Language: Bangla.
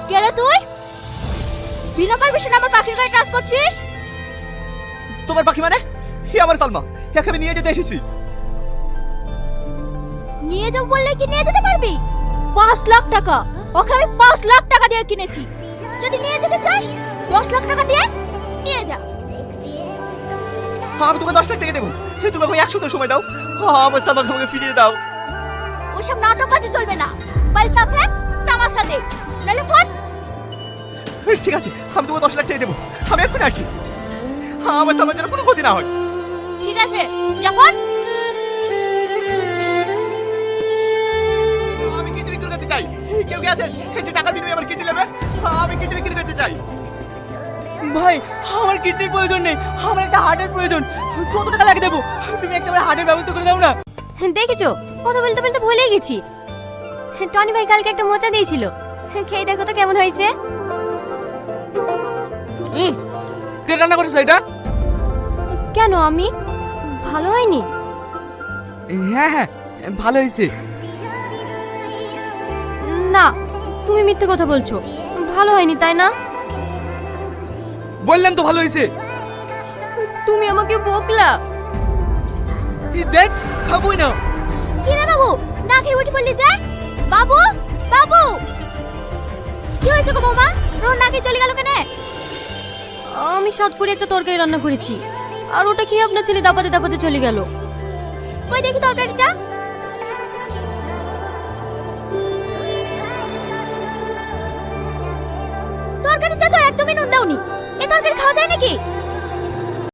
কে রে তুই? বিনা পারমিশনে আমার পাখির গায়ে টাচ করছিস? তোমার পাখি মানে? হে আমার সালমা, একে আমি নিয়ে যেতে এসেছি। নিয়ে যাবো বললে কি নিয়ে যেতে পারবি? 5 লাখ টাকা, ওকে আমি 5 লাখ টাকা দিয়ে কিনেছি। যদি নিয়ে যেতে চাস 10 লাখ টাকা দিয়ে নিয়ে যা। আমি তোকে 10 লাখ টাকা দেবো, তুমি আমাকে 1 সপ্তাহ সময় দাও। আমার সালমাকে আমাকে ফিরিয়ে দাও। ওসব নাটক কাজে চলবে না। পয়সা ফেক, তামাশা দে, নালে ফোন। ঠিক আছে, আমি তোকে 10 লাখ টাকা দেবো। আমি এক্ষুনি আসি। আমার সালমার যেন কোনো ক্ষতি না হয়। ঠিক আছে, যা ফোন। আমি কিডনি বিক্রি করতে চাই। কেউ কি আছেন যে টাকা বিনিময়ে আমার কিডনি নেবে? আমি কিডনি বিক্রি করতে চাই। ভাই আমার কিডনির প্রয়োজন নেই, আমার একটা হার্টের প্রয়োজন। যত টাকা লাগে দেবো, তুমি একটা হার্টের ব্যবস্থা করে দাও না। দেখেছো, কথা বলতে বলতে ভুলে গেছি। টনি ভাই কালকে একটা মোচা দিয়েছিল, খেয়ে দেখো তো কেমন হয়েছে। কে রান্না করেছো এটা? কেন, আমি ভালো হয়নি? হ্যাঁ হ্যাঁ, ভালো হয়েছে। না, তুমি মিথ্যে কথা বলছো, ভালো হয়নি তাই না? বললাম তো ভালো হয়েছে। তুমি আমাকে বকলা। দেখ, খাবোই না। কি রে বাবু, না খেয়ে উঠে পড়লি যে? বাবু, বাবু, কি হয়েছে গো বৌমা? রোন না খেয়ে চলে গেল কেন? আমি স্বাদ করে একটা তরকারি রান্না করেছি, আর ওটা খেয়ে আপনার ছেলে দাপাতে দাপাতে চলে গেল। কই দেখি তরকারিটা। তরকারিতে তো একদমই নুন দাওনি। এই তরকারি খাওয়া যায় নাকি?